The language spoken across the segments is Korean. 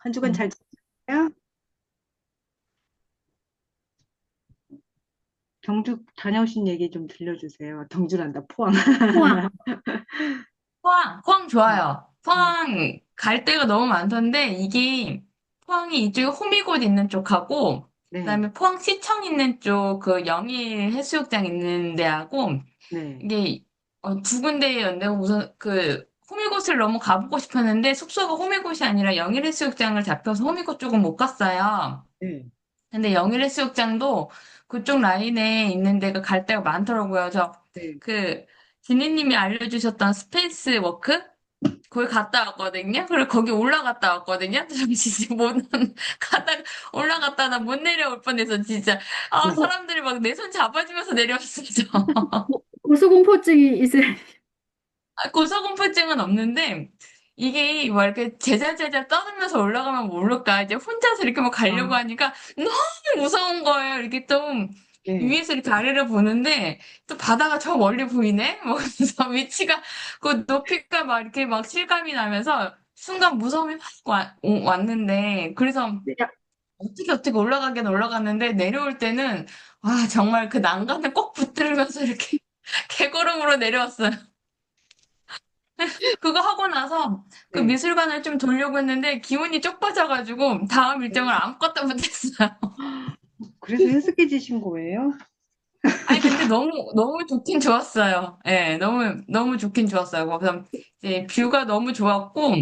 한 주간 음. 잘 지냈어요? 경주 다녀오신 얘기 좀 들려주세요. 경주란다, 포항. 포항. 음, 포항 좋아요. 음, 포항 갈 데가 너무 많던데, 이게 포항이 이쪽에 호미곶 있는 쪽하고, 네, 그다음에 포항시청 있는 쪽, 그 영일 해수욕장 있는 데하고, 네, 이게 두 군데였는데, 우선 그 호미곶을 너무 가보고 싶었는데, 숙소가 호미곶이 아니라 영일 해수욕장을 잡혀서 호미곶 쪽은 못 갔어요. 네, 근데 영일 해수욕장도 그쪽 라인에 있는 데가 갈 데가 많더라고요. 네. 그, 지니님이 알려주셨던 스페이스 워크? 거기 갔다 왔거든요. 그리고 거기 올라갔다 왔거든요. 저 진짜 가다가 올라갔다가 못 내려올 뻔해서 진짜, 아, 네. 사람들이 막 내 손 잡아주면서 내려왔어요. 고소공포증이 있어요. 고소공포증은 없는데, 이게 뭐 이렇게 제잘제잘 떠들면서 올라가면 모를까. 이제 혼자서 이렇게 뭐 가려고 아, 하니까 너무 무서운 거예요. 이렇게 좀 네. 위에서 이렇게 아래를 보는데, 또 바다가 저 멀리 보이네? 뭐, 그래서 위치가, 그 높이가 막 이렇게 막 실감이 나면서 순간 무서움이 확 왔는데, 그래서 네. 어떻게 올라가긴 올라갔는데, 내려올 때는, 와, 정말 그 난간을 꼭 붙들면서 이렇게 개걸음으로 내려왔어요. 그거 하고 나서 그 네. 미술관을 좀 돌려고 했는데 기운이 쪽 빠져가지고 다음 일정을 아무것도 못했어요. 그래서 해석해지신 거예요? 아니 근데 너무 좋긴 좋았어요. 예, 너무 좋긴 좋았어요. 거기서 이제 뷰가 너무 좋았고,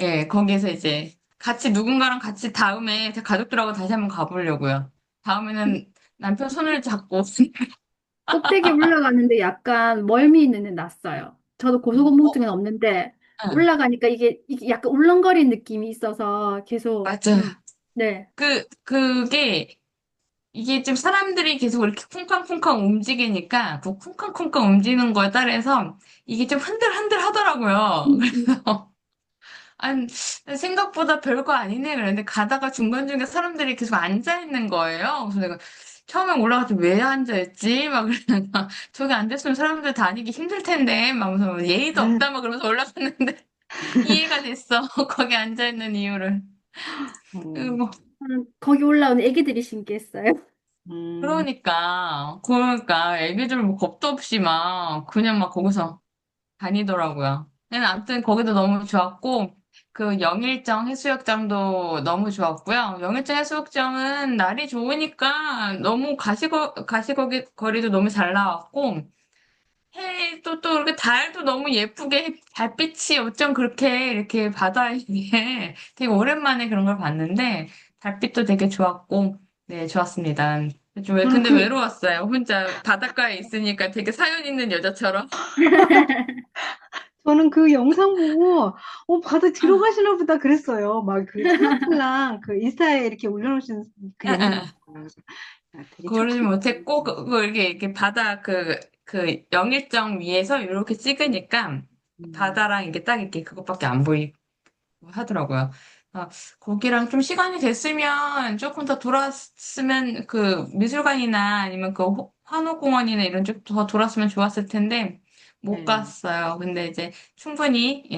예, 거기에서 이제 같이 누군가랑 같이 다음에 제 가족들하고 다시 한번 가보려고요. 다음에는 남편 손을 잡고 꼭대기 올라가는데 약간 멀미 있는 데 났어요. 저도 어, 고소공포증은 없는데 응, 올라가니까 이게 약간 울렁거리는 느낌이 있어서 계속 맞아요. 네. 그게 이게 좀 사람들이 계속 이렇게 쿵쾅쿵쾅 움직이니까 그 쿵쾅쿵쾅 움직이는 거에 따라서 이게 좀 흔들흔들 하더라고요. 그래서 아니, 생각보다 별거 아니네. 그랬는데 가다가 중간중간 사람들이 계속 앉아 있는 거예요. 그래서 내가 처음에 올라갈 때 왜 앉아 있지? 막 그러다가 저기 앉았으면 사람들 다니기 힘들 텐데 막 하면서 예의도 없다 막 그러면서 올라갔는데 이해가 됐어. 거기 앉아 있는 이유를. 음, 그리고 거기 올라온 애기들이 신기했어요. 그러니까 애기들 뭐 겁도 없이 막 그냥 막 거기서 다니더라고요. 근데 아무튼 거기도 너무 좋았고 그 영일정 해수욕장도 너무 좋았고요. 영일정 해수욕장은 날이 좋으니까 너무 가시거리도 너무 잘 나왔고 해도 또 이렇게 달도 너무 예쁘게 달빛이 어쩜 그렇게 이렇게 바다에 되게 오랜만에 그런 걸 봤는데 달빛도 되게 좋았고 네 좋았습니다. 저는 근데 그 외로웠어요. 혼자 바닷가에 있으니까 되게 사연 있는 여자처럼. 저는 그 영상 보고 바다 들어가시나 보다 그랬어요. 막 그 찰랑찰랑 그 인스타에 이렇게 올려놓으신 그 영상 있잖아요. 그래서 야, 되게 그러지 촉촉해. 못했고 이렇게 바다 그 영일정 위에서 이렇게 찍으니까 음, 바다랑 이게 딱 이렇게 그것밖에 안 보이고 하더라고요. 아, 거기랑 좀 시간이 됐으면 조금 더 돌았으면 그 미술관이나 아니면 그 환호공원이나 이런 쪽 더 돌았으면 좋았을 텐데 못 네. 갔어요. 근데 이제 충분히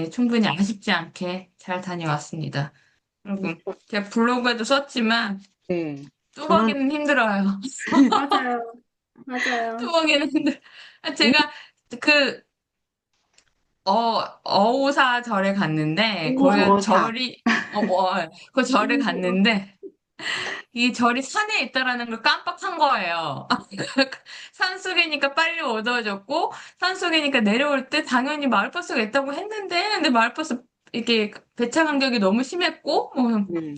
아쉽지 않게 잘 다녀왔습니다. 그리고 제가 블로그에도 썼지만 네. 저는 뚜벅이는 힘들어요. 맞아요. 맞아요. 뚜벅이는 힘들. 제가 그 어우사 절에 갔는데 거기 우어사. 그 절에 우어. 갔는데 이 절이 산에 있다라는 걸 깜빡한 거예요. 산속이니까 빨리 어두워졌고 산속이니까 내려올 때 당연히 마을버스가 있다고 했는데 근데 마을버스 이게 배차 간격이 너무 심했고 뭐 네.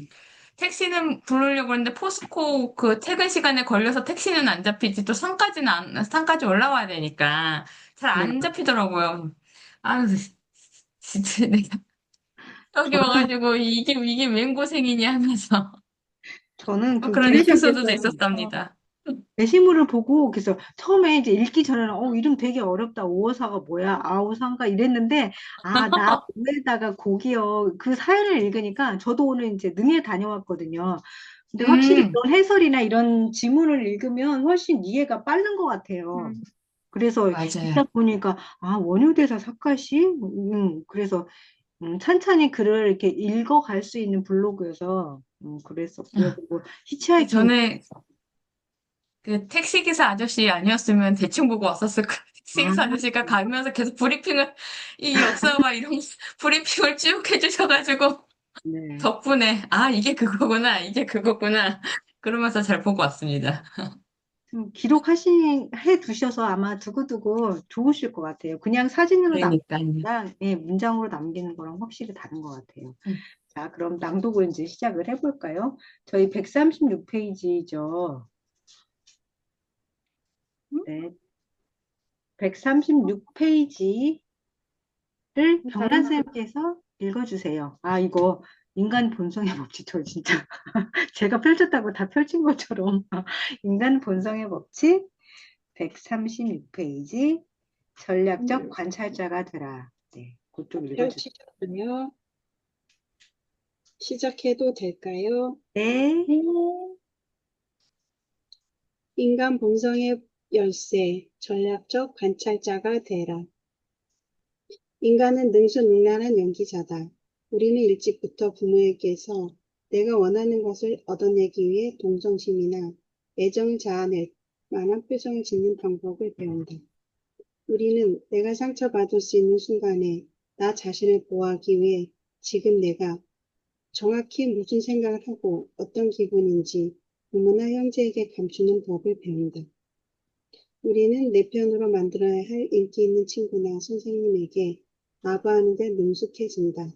택시는 부르려고 했는데 포스코 그 퇴근 시간에 걸려서 택시는 안 잡히지 또 산까지 올라와야 되니까 잘 네. 안 잡히더라고요. 아, 진짜 내가 여기 저는 와가지고 이게 웬 고생이냐 하면서 뭐 그 그런 에피소드도 그러셨겠어요. 있었답니다. 게시물을 보고 그래서 처음에 이제 읽기 전에는 이름 되게 어렵다. 오어사가 뭐야? 아우상가 이랬는데 나 오에다가 곡이요. 그 사연을 읽으니까 저도 오늘 이제 능해 다녀왔거든요. 근데 확실히 음, 이런 해설이나 이런 지문을 읽으면 훨씬 이해가 빠른 것 같아요. 음. 그래서 맞아요. 읽다 보니까 원효대사 사카시? 그래서 찬찬히 글을 이렇게 읽어갈 수 있는 블로그여서 그랬었고요. 그리고 히치하이킹 전에 그 택시기사 아저씨 아니었으면 대충 보고 왔었을 거예요. 택시기사 아, 아저씨가 가면서 계속 브리핑을, 이 역사와 이런 브리핑을 쭉 해주셔가지고, 네. 덕분에, 아, 이게 그거구나, 이게 그거구나. 그러면서 잘 보고 왔습니다. 좀 해 두셔서 아마 두고두고 좋으실 것 같아요. 그냥 사진으로 그러니까요. 남기랑 예, 문장으로 남기는 거랑 확실히 다른 것 같아요. 음. 자, 그럼 낭독을 이제 시작을 해볼까요? 저희 136페이지죠. 네, 136페이지를 다른 병란쌤께서 읽어주세요. 아, 이거 인간 본성의 법칙, 저 진짜 제가 펼쳤다고 다 펼친 것처럼 인간 본성의 법칙 136페이지 전략적 관찰자가 되라. 네, 그쪽 읽어주세요. 펼치셨군요. 시작해도 될까요? 네, 인간 본성의 열쇠, 전략적 관찰자가 되라. 인간은 능수능란한 연기자다. 우리는 일찍부터 부모에게서 내가 원하는 것을 얻어내기 위해 동정심이나 애정을 자아낼 만한 표정을 짓는 방법을 배운다. 우리는 내가 상처받을 수 있는 순간에 나 자신을 보호하기 위해 지금 내가 정확히 무슨 생각을 하고 어떤 기분인지 부모나 형제에게 감추는 법을 배운다. 우리는 내 편으로 만들어야 할 인기 있는 친구나 선생님에게 아부하는 데 능숙해진다.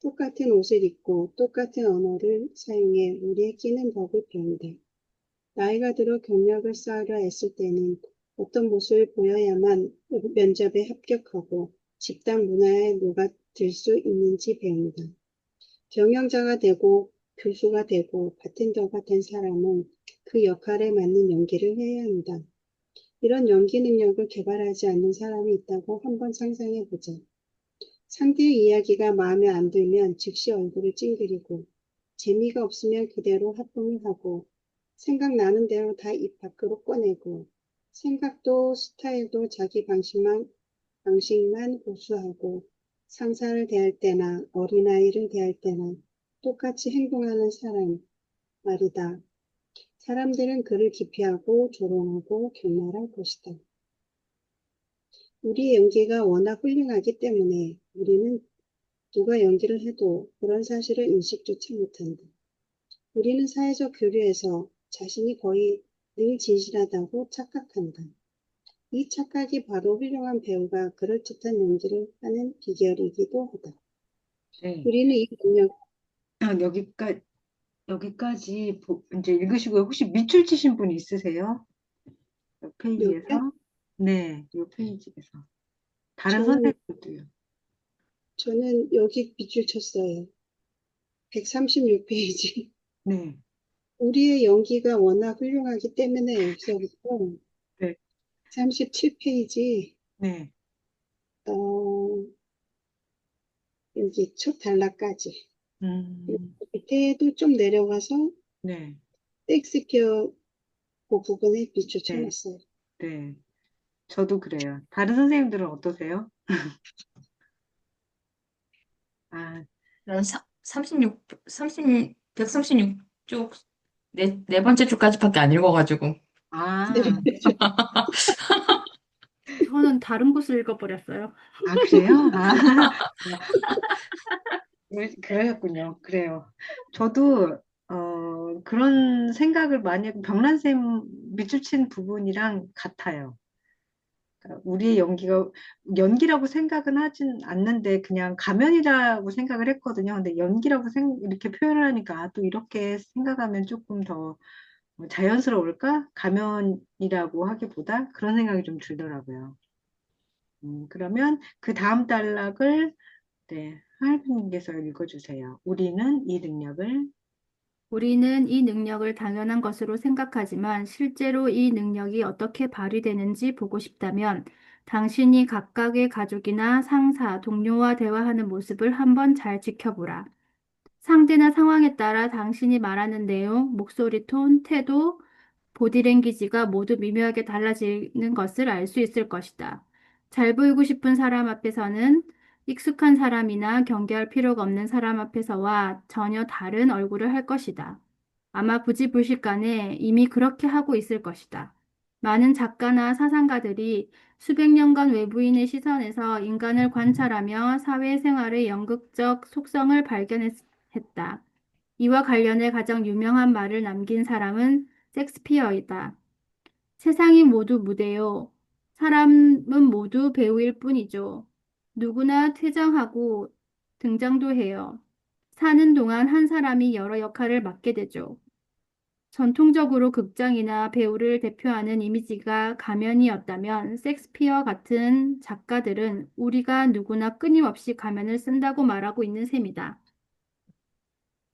똑같은 옷을 입고 똑같은 언어를 사용해 우리의 끼는 법을 배운다. 나이가 들어 경력을 쌓으려 애쓸 때는 어떤 모습을 보여야만 면접에 합격하고 집단 문화에 녹아들 수 있는지 배운다. 경영자가 되고 교수가 되고 바텐더가 된 사람은 그 역할에 맞는 연기를 해야 한다. 이런 연기 능력을 개발하지 않는 사람이 있다고 한번 상상해 보자. 상대의 이야기가 마음에 안 들면 즉시 얼굴을 찡그리고 재미가 없으면 그대로 하품을 하고 생각나는 대로 다 입 밖으로 꺼내고 생각도 스타일도 자기 방식만 고수하고 상사를 대할 때나 어린아이를 대할 때나 똑같이 행동하는 사람 말이다. 사람들은 그를 기피하고 조롱하고 경멸할 것이다. 우리의 연기가 워낙 훌륭하기 때문에 우리는 누가 연기를 해도 그런 사실을 인식조차 못한다. 우리는 사회적 교류에서 자신이 거의 늘 진실하다고 착각한다. 이 착각이 바로 훌륭한 배우가 그럴듯한 연기를 하는 비결이기도 하다. 네. 우리는 이 능력, 여기까지, 이제 읽으시고요. 혹시 밑줄 치신 분 있으세요? 몇 몇요? 페이지에서? 네, 이 페이지에서. 다른 저는, 선생님들도요. 저는 여기 밑줄 쳤어요. 136페이지. 네, 우리의 연기가 워낙 훌륭하기 때문에 여기서부터 네, 37페이지, 네. 어, 여기 첫 단락까지. 음, 밑에도 좀 내려가서 네, 섹스피어 그 부분에 밑줄 네, 쳐놨어요. 네. 저도 그래요. 다른 선생님들은 어떠세요? 아, 난 36, 136쪽, 네 번째 줄까지밖에 안 읽어가지고. 네, 아, 저는 다른 곳을 읽어버렸어요. 아, 그래요? 아, 그러셨군요. 그래요. 저도, 그런 생각을 많이, 병란쌤 밑줄 친 부분이랑 같아요. 그러니까 우리의 연기라고 생각은 하진 않는데 그냥 가면이라고 생각을 했거든요. 근데 연기라고 이렇게 표현을 하니까 또 이렇게 생각하면 조금 더 자연스러울까? 가면이라고 하기보다 그런 생각이 좀 들더라고요. 그러면 그 다음 단락을 네, 하얼빈님께서 읽어주세요. 우리는 이 능력을 우리는 이 능력을 당연한 것으로 생각하지만 실제로 이 능력이 어떻게 발휘되는지 보고 싶다면 당신이 각각의 가족이나 상사, 동료와 대화하는 모습을 한번 잘 지켜보라. 상대나 상황에 따라 당신이 말하는 내용, 목소리 톤, 태도, 보디랭귀지가 모두 미묘하게 달라지는 것을 알 수 있을 것이다. 잘 보이고 싶은 사람 앞에서는 익숙한 사람이나 경계할 필요가 없는 사람 앞에서와 전혀 다른 얼굴을 할 것이다. 아마 부지불식간에 이미 그렇게 하고 있을 것이다. 많은 작가나 사상가들이 수백 년간 외부인의 시선에서 인간을 관찰하며 사회생활의 연극적 속성을 발견했다. 이와 관련해 가장 유명한 말을 남긴 사람은 섹스피어이다. 세상이 모두 무대요. 사람은 모두 배우일 뿐이죠. 누구나 퇴장하고 등장도 해요. 사는 동안 한 사람이 여러 역할을 맡게 되죠. 전통적으로 극장이나 배우를 대표하는 이미지가 가면이었다면 섹스피어 같은 작가들은 우리가 누구나 끊임없이 가면을 쓴다고 말하고 있는 셈이다.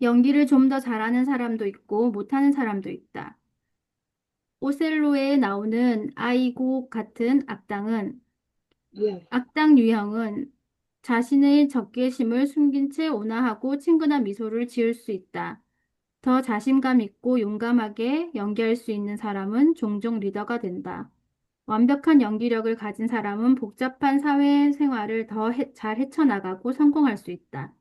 연기를 좀 더 잘하는 사람도 있고 못하는 사람도 있다. 오셀로에 나오는 아이고 같은 예. 악당 유형은 자신의 적개심을 숨긴 채 온화하고 친근한 미소를 지을 수 있다. 더 자신감 있고 용감하게 연기할 수 있는 사람은 종종 리더가 된다. 완벽한 연기력을 가진 사람은 복잡한 사회생활을 더 잘 헤쳐나가고 성공할 수 있다.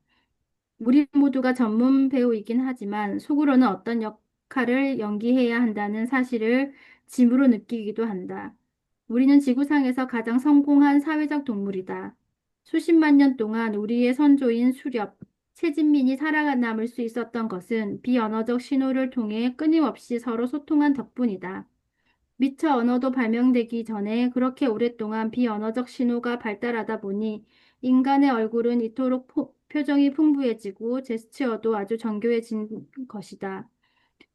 우리 모두가 전문 배우이긴 하지만 속으로는 어떤 역할을 연기해야 한다는 사실을 짐으로 느끼기도 한다. 우리는 지구상에서 가장 성공한 사회적 동물이다. 수십만 년 동안 우리의 선조인 수렵, 최진민이 살아남을 수 있었던 것은 비언어적 신호를 통해 끊임없이 서로 소통한 덕분이다. 미처 언어도 발명되기 전에 그렇게 오랫동안 비언어적 신호가 발달하다 보니 인간의 얼굴은 이토록 표정이 풍부해지고 제스처도 아주 정교해진 것이다.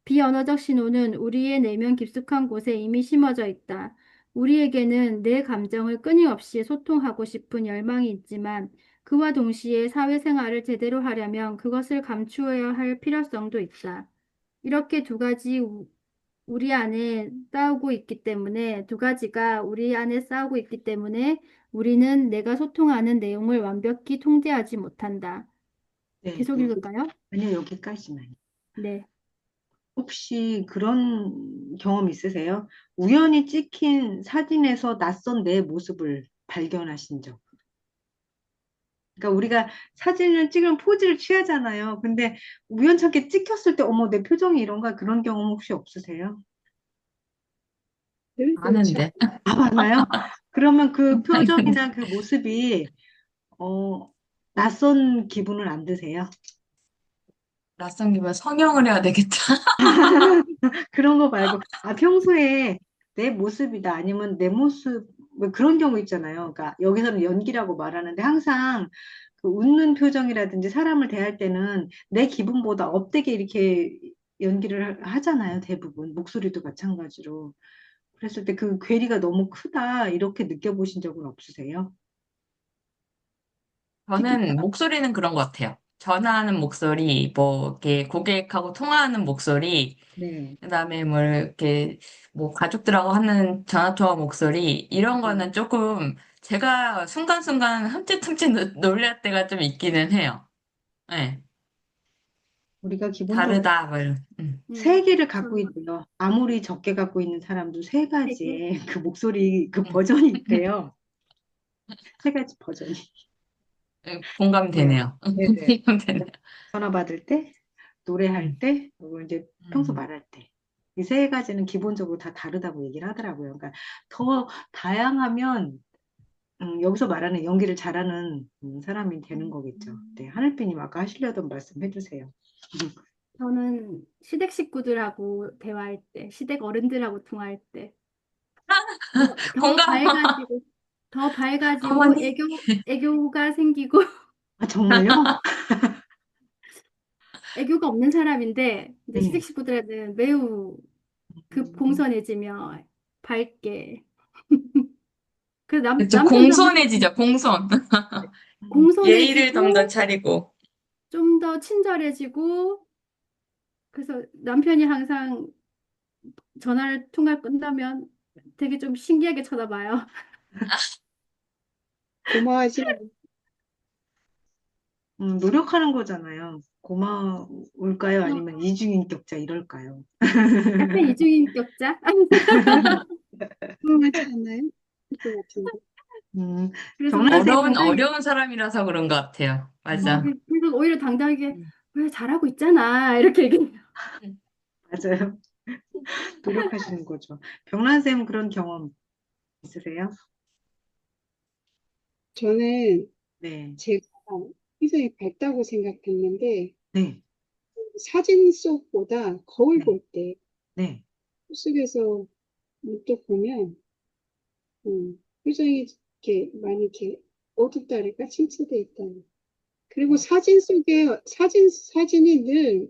비언어적 신호는 우리의 내면 깊숙한 곳에 이미 심어져 있다. 우리에게는 내 감정을 끊임없이 소통하고 싶은 열망이 있지만 그와 동시에 사회생활을 제대로 하려면 그것을 감추어야 할 필요성도 있다. 이렇게 우리 안에 싸우고 있기 때문에 두 가지가 우리 안에 싸우고 있기 때문에 우리는 내가 소통하는 내용을 완벽히 통제하지 못한다. 네, 계속 읽을까요? 아니요, 여기까지만. 네. 혹시 그런 경험 있으세요? 우연히 찍힌 사진에서 낯선 내 모습을 발견하신 적. 그러니까 우리가 사진을 찍으면 포즈를 취하잖아요. 근데 우연찮게 찍혔을 때, 어머, 내 표정이 이런가 그런 경험 혹시 없으세요? 늘 그렇지 아는데. 아, 많아요? 그러면 그 표정이나 그 모습이, 어, 낯선 기분을 안 드세요? 낯선 김에 성형을 해야 되겠다. 그런 거 말고, 아, 평소에 내 모습이다, 아니면 내 모습, 뭐 그런 경우 있잖아요. 그러니까 여기서는 연기라고 말하는데 항상 그 웃는 표정이라든지 사람을 대할 때는 내 기분보다 업되게 이렇게 연기를 하잖아요. 대부분. 목소리도 마찬가지로. 그랬을 때 그 괴리가 너무 크다, 이렇게 느껴보신 적은 없으세요? 특히, 저는 목소리는 그런 것 같아요. 전화하는 목소리, 뭐, 이렇게 고객하고 통화하는 목소리, 네. 그다음에 뭐, 이렇게, 뭐, 가족들하고 하는 전화통화 목소리, 이런 네. 거는 조금 제가 순간순간 흠칫흠칫 놀랄 때가 좀 있기는 해요. 네. 우리가 기본적으로 다르다, 뭐, 이런. 세 개를 저 갖고 있대요. 아무리 적게 갖고 있는 사람도 세 되게 가지의 그 목소리, 그 음. 버전이 있대요. 세 가지 버전이. 공감이 네. 되네요. 네네. 공감되네요. 전화 받을 때, 노래할 음, 때, 그리고 이제 평소 음. 말할 때. 이 세 가지는 기본적으로 다 다르다고 얘기를 하더라고요. 그러니까 더 다양하면 여기서 말하는 연기를 잘하는 사람이 되는 거겠죠. 네, 하늘비님 아까 하시려던 말씀 해주세요. 저는 시댁 식구들하고 대화할 때, 시댁 어른들하고 통화할 때, 더 공감, 밝아지고, 더 밝아지고, 어머니. 애교가 생기고, 아, 정말요? 애교가 없는 사람인데, 이제 시댁 네. 식구들한테는 매우 음, 공손해지며, 밝게. 그래서 그쵸, 남편도 항상 공손해지죠, 공손. 예의를 좀 더 공손해지고, 차리고. 좀 더 친절해지고, 그래서 남편이 항상 통화 끝나면 되게 좀 신기하게 쳐다봐요. 고마워하지. 노력하는 거잖아요. 고마울까요? 아니면 이중인격자 이럴까요? 약간 이중인격자? 고마워하지 않나요? 그것 같은데. 음, 그래서 정란 오히려 쌤은, 당당히, 어려운 사람이라서 그런 것 같아요. 맞아. 그래서 오히려 당당하게, 음. 왜 잘하고 있잖아. 이렇게 얘기해요. 맞아요. 노력하시는 거죠. 병란 쌤 그런 경험 있으세요? 저는 네, 제가 굉장히 밝다고 생각했는데 네, 사진 속보다 거울 네, 볼 때, 네. 속에서 문득 보면 표정이 이렇게 많이 이렇게 어둡다랄까 침체돼 있다. 그리고 어, 사진 속에 사진이 늘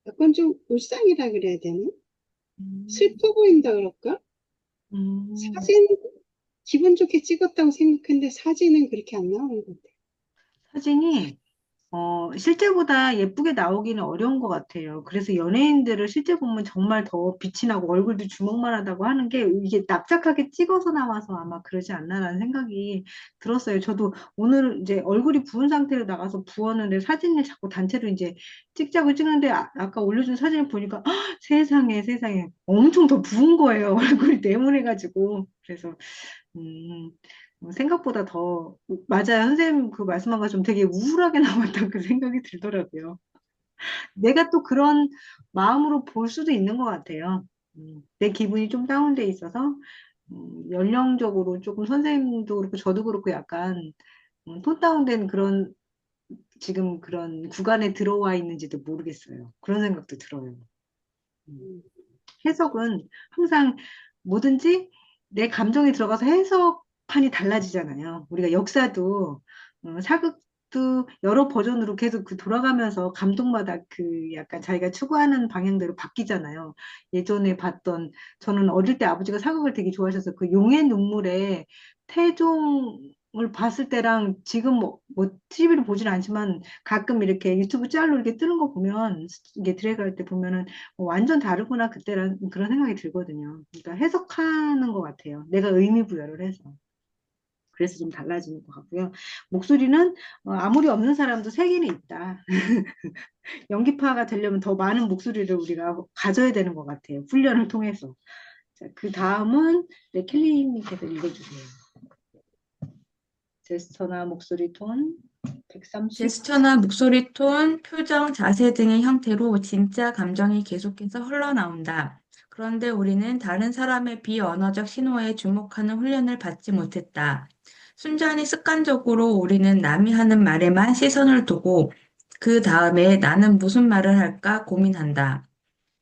약간 좀 울상이라 그래야 되나? 음, 슬퍼 보인다 그럴까? 음. 사진 기분 좋게 찍었다고 생각했는데 사진은 그렇게 안 나오는 것 같아요. 사진이 실제보다 예쁘게 나오기는 어려운 것 같아요. 그래서 연예인들을 실제 보면 정말 더 빛이 나고 얼굴도 주먹만하다고 하는 게 이게 납작하게 찍어서 나와서 아마 그러지 않나라는 생각이 들었어요. 저도 오늘 이제 얼굴이 부은 상태로 나가서 부었는데 사진을 자꾸 단체로 이제 찍자고 찍는데 까 올려준 사진을 보니까 헉, 세상에 세상에 엄청 더 부은 거예요. 얼굴이 네모내가지고. 그래서 음, 생각보다 더, 맞아요. 선생님 그 말씀한 것처럼 되게 우울하게 나왔다 그 생각이 들더라고요. 내가 또 그런 마음으로 볼 수도 있는 것 같아요. 내 기분이 좀 다운돼 있어서, 연령적으로 조금 선생님도 그렇고 저도 그렇고 약간 톤 다운된 그런 지금 그런 구간에 들어와 있는지도 모르겠어요. 그런 생각도 들어요. 음. 음, 해석은 항상 뭐든지 내 감정이 들어가서 해석판이 달라지잖아요. 우리가 역사도 사극도 여러 버전으로 계속 그 돌아가면서 감독마다 그 약간 자기가 추구하는 방향대로 바뀌잖아요. 예전에 봤던 저는 어릴 때 아버지가 사극을 되게 좋아하셔서 그 용의 눈물에 태종을 봤을 때랑 지금 뭐 TV를 보진 않지만 가끔 이렇게 유튜브 짤로 이렇게 뜨는 거 보면 이게 드래그 할 때 보면은 완전 다르구나 그때랑 그런 생각이 들거든요. 그러니까 해석하는 것 같아요. 내가 의미 부여를 해서. 그래서 좀 달라지는 것 같고요. 목소리는 아무리 없는 사람도 세계는 있다. 연기파가 되려면 더 많은 목소리를 우리가 가져야 되는 것 같아요. 훈련을 통해서. 자, 그 다음은 네, 켈리님께서 읽어주세요. 제스처나 목소리 톤 130. 제스처나 목소리 톤, 표정, 자세 등의 형태로 진짜 감정이 계속해서 흘러나온다. 그런데 우리는 다른 사람의 비언어적 신호에 주목하는 훈련을 받지 못했다. 순전히 습관적으로 우리는 남이 하는 말에만 시선을 두고 그 다음에 나는 무슨 말을 할까 고민한다.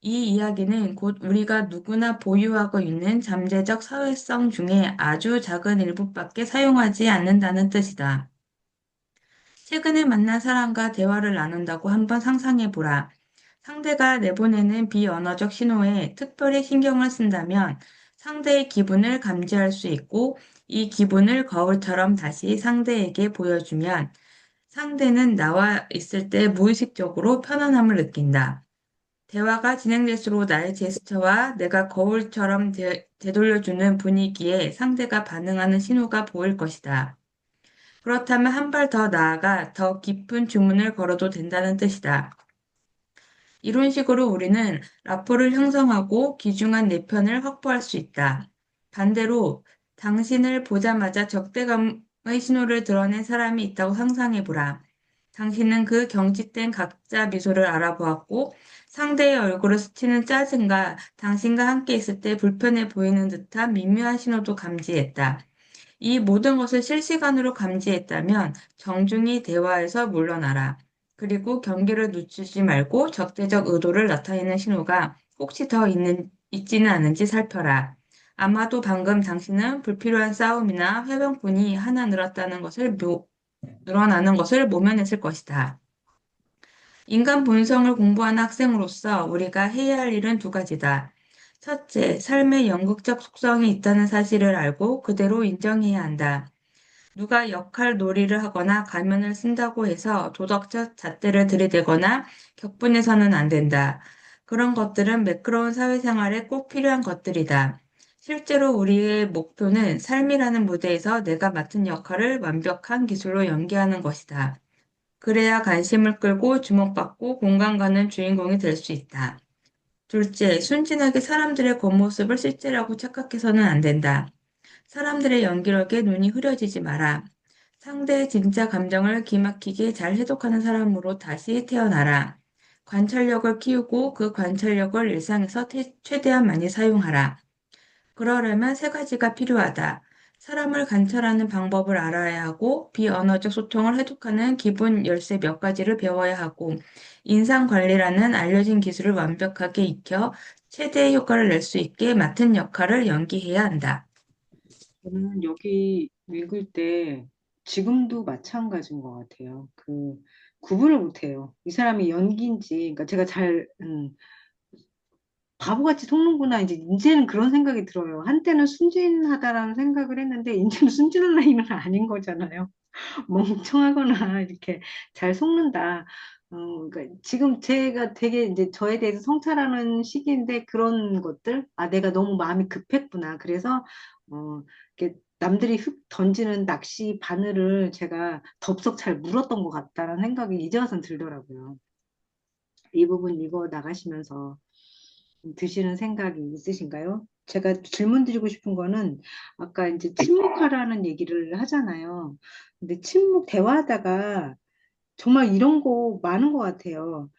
이 이야기는 곧 우리가 누구나 보유하고 있는 잠재적 사회성 중에 아주 작은 일부밖에 사용하지 않는다는 뜻이다. 최근에 만난 사람과 대화를 나눈다고 한번 상상해 보라. 상대가 내보내는 비언어적 신호에 특별히 신경을 쓴다면 상대의 기분을 감지할 수 있고 이 기분을 거울처럼 다시 상대에게 보여주면 상대는 나와 있을 때 무의식적으로 편안함을 느낀다. 대화가 진행될수록 나의 제스처와 내가 거울처럼 되돌려주는 분위기에 상대가 반응하는 신호가 보일 것이다. 그렇다면 한 발 더 나아가 더 깊은 주문을 걸어도 된다는 뜻이다. 이런 식으로 우리는 라포를 형성하고 귀중한 내 편을 확보할 수 있다. 반대로 당신을 보자마자 적대감의 신호를 드러낸 사람이 있다고 상상해보라. 당신은 그 경직된 가짜 미소를 알아보았고 상대의 얼굴을 스치는 짜증과 당신과 함께 있을 때 불편해 보이는 듯한 미묘한 신호도 감지했다. 이 모든 것을 실시간으로 감지했다면 정중히 대화에서 물러나라. 그리고 경계를 늦추지 말고 적대적 의도를 나타내는 신호가 혹시 있지는 않은지 살펴라. 아마도 방금 당신은 불필요한 싸움이나 회병분이 하나 늘어나는 것을 모면했을 것이다. 인간 본성을 공부하는 학생으로서 우리가 해야 할 일은 두 가지다. 첫째, 삶의 연극적 속성이 있다는 사실을 알고 그대로 인정해야 한다. 누가 역할 놀이를 하거나 가면을 쓴다고 해서 도덕적 잣대를 들이대거나 격분해서는 안 된다. 그런 것들은 매끄러운 사회생활에 꼭 필요한 것들이다. 실제로 우리의 목표는 삶이라는 무대에서 내가 맡은 역할을 완벽한 기술로 연기하는 것이다. 그래야 관심을 끌고 주목받고 공감 가는 주인공이 될 수 있다. 둘째, 순진하게 사람들의 겉모습을 실제라고 착각해서는 안 된다. 사람들의 연기력에 눈이 흐려지지 마라. 상대의 진짜 감정을 기막히게 잘 해독하는 사람으로 다시 태어나라. 관찰력을 키우고 그 관찰력을 일상에서 최대한 많이 사용하라. 그러려면 세 가지가 필요하다. 사람을 관찰하는 방법을 알아야 하고, 비언어적 소통을 해독하는 기본 열쇠 몇 가지를 배워야 하고, 인상 관리라는 알려진 기술을 완벽하게 익혀 최대의 효과를 낼 수 있게 맡은 역할을 연기해야 한다. 저는 여기 읽을 때 지금도 마찬가지인 것 같아요. 구분을 못해요. 이 사람이 연기인지, 그러니까 제가 바보같이 속는구나. 이제는 그런 생각이 들어요. 한때는 순진하다라는 생각을 했는데, 이제는 순진한 나이는 아닌 거잖아요. 멍청하거나 이렇게 잘 속는다. 그러니까 지금 제가 되게 이제 저에 대해서 성찰하는 시기인데 그런 것들, 아, 내가 너무 마음이 급했구나. 그래서, 이렇게 남들이 흙 던지는 낚시 바늘을 제가 덥석 잘 물었던 것 같다라는 생각이 이제 와서 들더라고요. 이 부분 읽어 나가시면서 드시는 생각이 있으신가요? 제가 질문 드리고 싶은 거는 아까 이제 침묵하라는 얘기를 하잖아요. 근데 대화하다가 정말 이런 거 많은 것 같아요.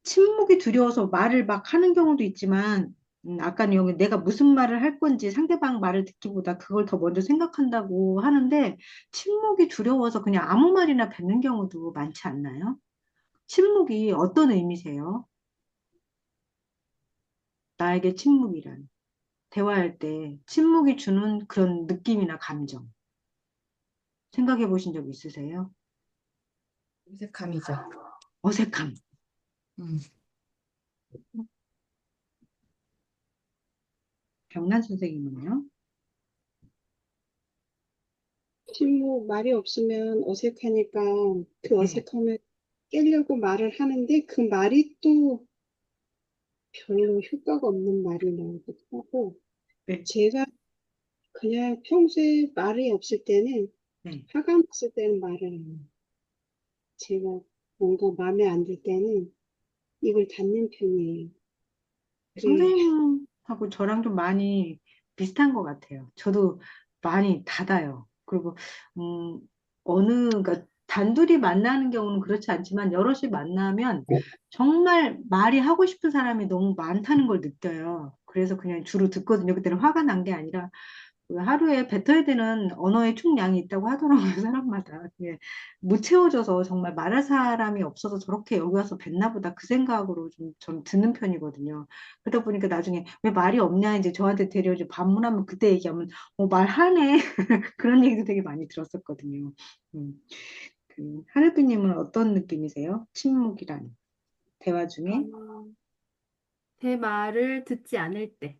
침묵이 두려워서 말을 막 하는 경우도 있지만, 아까는 여기 내가 무슨 말을 할 건지 상대방 말을 듣기보다 그걸 더 먼저 생각한다고 하는데, 침묵이 두려워서 그냥 아무 말이나 뱉는 경우도 많지 않나요? 침묵이 어떤 의미세요? 나에게 침묵이란. 대화할 때 침묵이 주는 그런 느낌이나 감정 생각해 보신 적 있으세요? 어색함이죠. 어색함. 음. 병란 선생님은요? 친구 말이 없으면 어색하니까 그 네, 어색함을 깨려고 말을 하는데 그 말이 또 별로 효과가 없는 말이 나오기도 하고 네, 제가 그냥 평소에 말이 없을 때는 네. 화가 났을 때는 말을 안 해요. 제가 뭔가 마음에 안 들 때는 입을 닫는 편이에요. 그래, 선생님하고 저랑 좀 많이 비슷한 것 같아요. 저도 많이 닫아요. 그리고 음, 그러니까 단둘이 만나는 경우는 그렇지 않지만 여럿이 만나면 정말 말이 하고 싶은 사람이 너무 많다는 걸 느껴요. 그래서 그냥 주로 듣거든요. 그때는 화가 난 게 아니라 그 하루에 뱉어야 되는 언어의 총량이 있다고 하더라고요, 사람마다. 그게 못 채워져서 정말 말할 사람이 없어서 저렇게 여기 와서 뱉나 보다 그 생각으로 좀 듣는 편이거든요. 그러다 보니까 나중에 왜 말이 없냐 이제 저한테 데려오지 반문하면 그때 얘기하면 말하네. 그런 얘기도 되게 많이 들었었거든요. 음, 하늘비님은 어떤 느낌이세요? 침묵이란 대화 중에? 어, 제 말을 듣지 않을 때.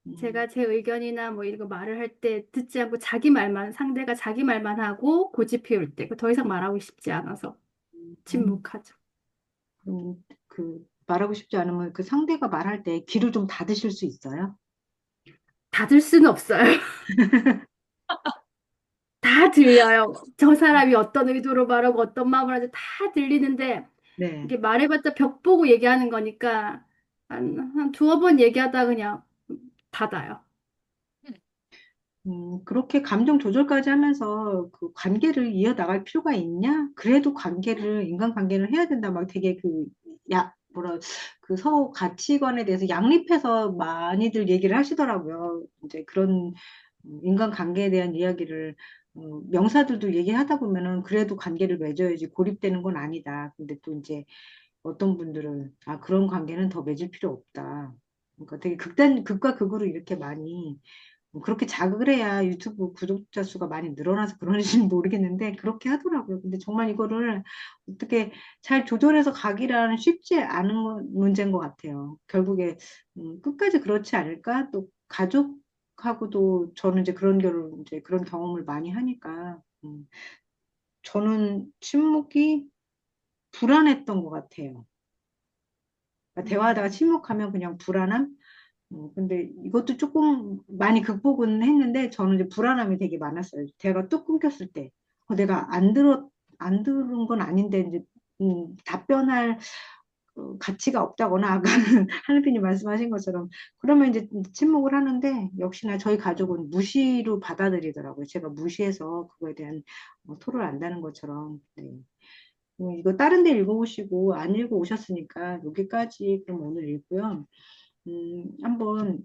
음, 제가 제 의견이나 뭐 이런 거 말을 할 때 듣지 않고 자기 말만, 상대가 자기 말만 하고 고집 피울 때, 더 이상 말하고 싶지 않아서 음, 침묵하죠. 말하고 싶지 않으면 그 상대가 말할 때 귀를 좀 닫으실 수 있어요? 닫을 수는 없어요. 다 들려요. 저 사람이 어떤 의도로 말하고 어떤 마음을 하는지 다 들리는데, 네. 이게 말해봤자 벽 보고 얘기하는 거니까, 한 두어 번 얘기하다 그냥 닫아요. 그렇게 감정 조절까지 하면서 그 관계를 이어나갈 필요가 있냐? 그래도 인간관계를 해야 된다. 막 되게 서로 가치관에 대해서 양립해서 많이들 얘기를 하시더라고요. 이제 그런 인간관계에 대한 이야기를 명사들도 얘기하다 보면은 그래도 관계를 맺어야지 고립되는 건 아니다. 근데 또 이제 어떤 분들은 그런 관계는 더 맺을 필요 없다. 그러니까 되게 극과 극으로 이렇게 많이 그렇게 자극을 해야 유튜브 구독자 수가 많이 늘어나서 그런지는 모르겠는데 그렇게 하더라고요. 근데 정말 이거를 어떻게 잘 조절해서 가기란 쉽지 않은 문제인 것 같아요. 결국에 끝까지 그렇지 않을까? 또 가족하고도 저는 이제 그런 경험을 많이 하니까 저는 침묵이 불안했던 것 같아요. 그러니까 대화하다가 음, 침묵하면 그냥 불안함? 근데 이것도 조금 많이 극복은 했는데 저는 이제 불안함이 되게 많았어요. 대화가 뚝 끊겼을 때. 내가 안 들은 건 아닌데 이제 답변할 가치가 없다거나 아까 하느님이 말씀하신 것처럼 그러면 이제 침묵을 하는데 역시나 저희 가족은 무시로 받아들이더라고요. 제가 무시해서 그거에 대한 토를 안다는 것처럼. 네. 이거 다른 데 읽어보시고 안 읽어오셨으니까 여기까지 그럼 오늘 읽고요. 한번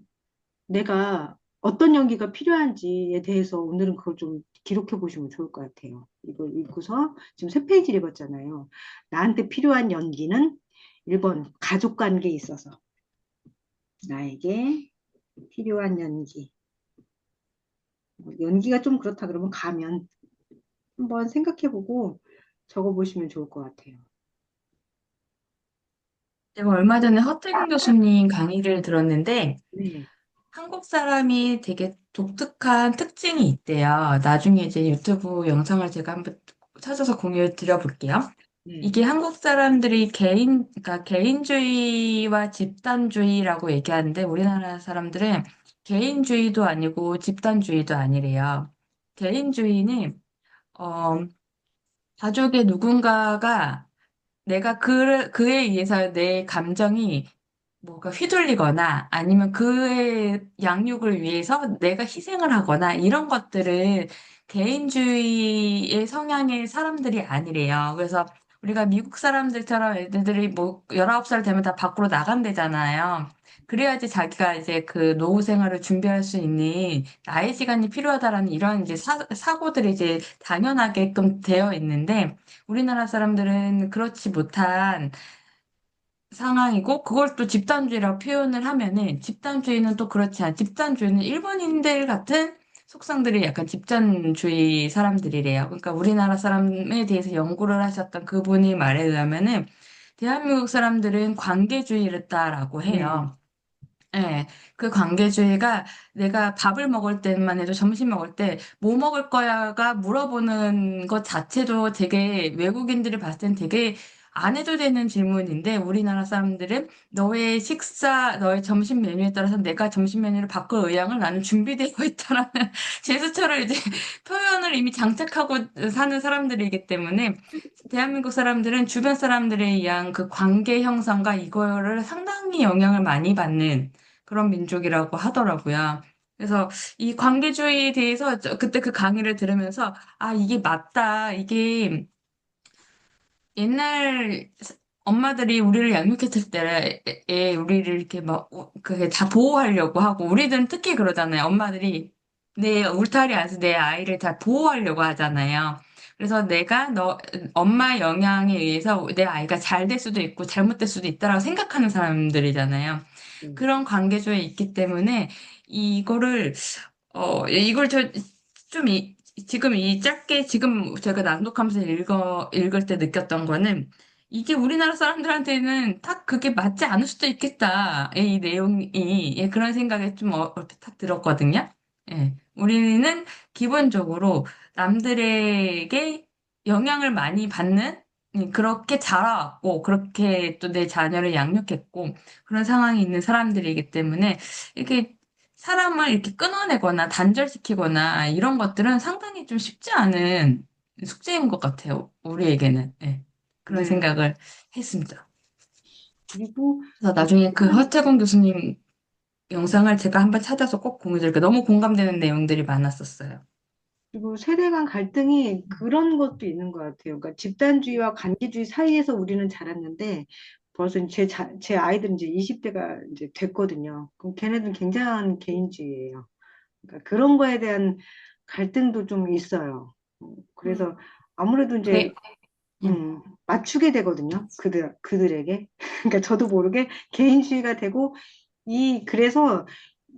내가 어떤 연기가 필요한지에 대해서 오늘은 그걸 좀 기록해 보시면 좋을 것 같아요. 이걸 읽고서 지금 세 페이지 읽었잖아요. 나한테 필요한 연기는 1번 가족 관계에 있어서 나에게 필요한 연기. 연기가 좀 그렇다 그러면 가면 한번 생각해 보고 적어 보시면 좋을 것 같아요. 제가 얼마 전에 허태경 교수님 강의를 들었는데, 네, 한국 사람이 되게 독특한 특징이 있대요. 나중에 이제 유튜브 영상을 제가 한번 찾아서 공유 드려볼게요. 네, 이게 한국 사람들이 그러니까 개인주의와 집단주의라고 얘기하는데 우리나라 사람들은 개인주의도 아니고 집단주의도 아니래요. 개인주의는, 어, 가족의 누군가가 내가 그에 의해서 내 감정이 뭐가 휘둘리거나 아니면 그의 양육을 위해서 내가 희생을 하거나 이런 것들은 개인주의의 성향의 사람들이 아니래요. 그래서 우리가 미국 사람들처럼 애들이 뭐 19살 되면 다 밖으로 나간대잖아요. 그래야지 자기가 이제 그 노후 생활을 준비할 수 있는 나의 시간이 필요하다라는 이런 이제 사고들이 이제 당연하게끔 되어 있는데 우리나라 사람들은 그렇지 못한 상황이고 그걸 또 집단주의라고 표현을 하면은 집단주의는 또 그렇지 않아. 집단주의는 일본인들 같은 속성들이 약간 집단주의 사람들이래요. 그러니까 우리나라 사람에 대해서 연구를 하셨던 그분의 말에 의하면은 대한민국 사람들은 관계주의였다라고 네, 해요. 예, 그 관계주의가 내가 밥을 먹을 때만 해도 점심 먹을 때 뭐 먹을 거야가 물어보는 것 자체도 되게 외국인들이 봤을 땐 되게 안 해도 되는 질문인데 우리나라 사람들은 너의 점심 메뉴에 따라서 내가 점심 메뉴를 바꿀 의향을 나는 준비되어 있다라는 제스처를 이제 표현을 이미 장착하고 사는 사람들이기 때문에 대한민국 사람들은 주변 사람들에 의한 그 관계 형성과 이거를 상당히 영향을 많이 받는 그런 민족이라고 하더라고요. 그래서 이 관계주의에 대해서 그때 그 강의를 들으면서 아, 이게 맞다. 이게 옛날 엄마들이 우리를 양육했을 때에 우리를 이렇게 막 그게 다 보호하려고 하고 우리들은 특히 그러잖아요. 엄마들이 내 울타리 안에서 내 아이를 다 보호하려고 하잖아요. 그래서 내가 엄마 영향에 의해서 내 아이가 잘 될 수도 있고 잘못될 수도 있다라고 생각하는 사람들이잖아요. 네, 그런 관계조에 있기 때문에 이거를 이걸 좀 지금 이 짧게 지금 제가 낭독하면서 읽을 때 느꼈던 거는 이게 우리나라 사람들한테는 딱 그게 맞지 않을 수도 있겠다. 이 내용이 예, 그런 생각이 좀 얼핏 딱 들었거든요. 예, 우리는 기본적으로 남들에게 영향을 많이 받는 그렇게 자라왔고 그렇게 또 내 자녀를 양육했고 그런 상황이 있는 사람들이기 때문에 이게 사람을 이렇게 끊어내거나 단절시키거나 이런 것들은 상당히 좀 쉽지 않은 숙제인 것 같아요. 우리에게는. 네. 그런 네. 생각을 했습니다. 그리고 그래서 나중에 그 허태곤 교수님 영상을 제가 한번 찾아서 꼭 공유드릴게요. 너무 공감되는 내용들이 많았었어요. 그리고 세대 간 갈등이 그런 것도 있는 것 같아요. 그러니까 집단주의와 관계주의 사이에서 우리는 자랐는데 벌써 제 아이들은 이제 20대가 이제 됐거든요. 그럼 걔네들은 굉장한 개인주의예요. 그러니까 그런 거에 대한 갈등도 좀 있어요. 음, 그래서 아무래도 이제 네. 음. 맞추게 되거든요. 그들에게. 그러니까 저도 모르게 개인주의가 되고 그래서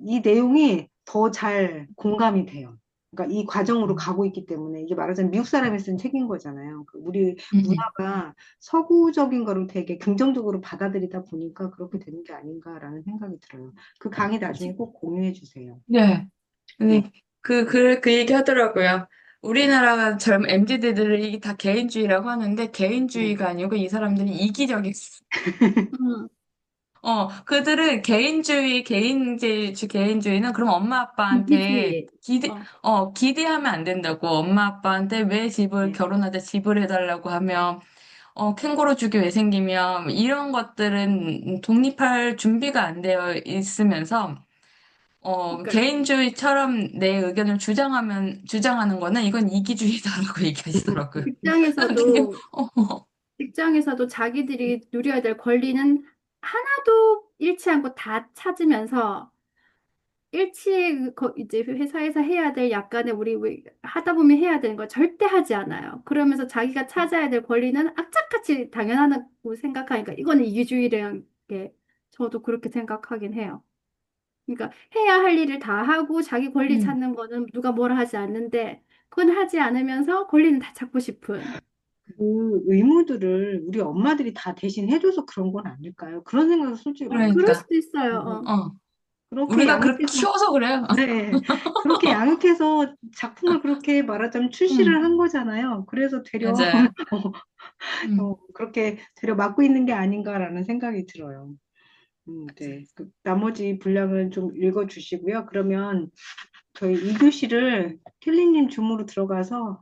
이 내용이 더 잘 공감이 돼요. 그러니까 이 과정으로 가고 있기 때문에 이게 말하자면 미국 사람이 쓴 책인 거잖아요. 우리 음. 문화가 서구적인 거를 되게 긍정적으로 받아들이다 보니까 그렇게 되는 게 아닌가라는 생각이 들어요. 그 강의 나중에 꼭 공유해 주세요. 네. 네. 네. 그 얘기 하더라고요. 우리나라 젊은 MZ들이 다 개인주의라고 하는데 네. 개인주의가 아니고 이 사람들이 이기적이었어. 음, 그들은 개인주의는 그럼 엄마 아빠한테 이기주의. 어, 기대하면 안 된다고. 엄마 아빠한테 왜 네. 결혼할 때 집을 해달라고 하면, 캥거루족이 왜 생기며 이런 것들은 독립할 준비가 안 되어 있으면서 그러니까 개인주의처럼 내 의견을 주장하는 거는 이건 이기주의다라고 얘기하시더라고요. 그게, 직장에서도 직장에서도 자기들이 누려야 될 권리는 하나도 잃지 않고 다 찾으면서 일치에 이제 회사에서 해야 될 약간의 우리 하다 보면 해야 되는 거 절대 하지 않아요. 그러면서 자기가 찾아야 될 권리는 악착같이 당연하다고 생각하니까 이거는 이기주의라는 게 저도 그렇게 생각하긴 해요. 그러니까 해야 할 일을 다 하고 자기 권리 음, 찾는 거는 누가 뭐라 하지 않는데 그건 하지 않으면서 권리는 다 찾고 싶은. 그 의무들을 우리 엄마들이 다 대신 해줘서 그런 건 아닐까요? 그런 생각을 솔직히 많이 그럴 그러니까, 들어요. 수도 있어요. 어, 우리가 그렇게 그렇게 양육해서, 키워서 그래요. 네, 그렇게 양육해서 작품을 그렇게 말하자면 음, 출시를 한 거잖아요. 그래서 되려 맞아요. 음, 그렇게 되려 맞고 있는 게 아닌가라는 생각이 들어요. 네. 나머지 분량을 좀 읽어주시고요. 그러면 저희 2교시를 틸리님 줌으로 들어가서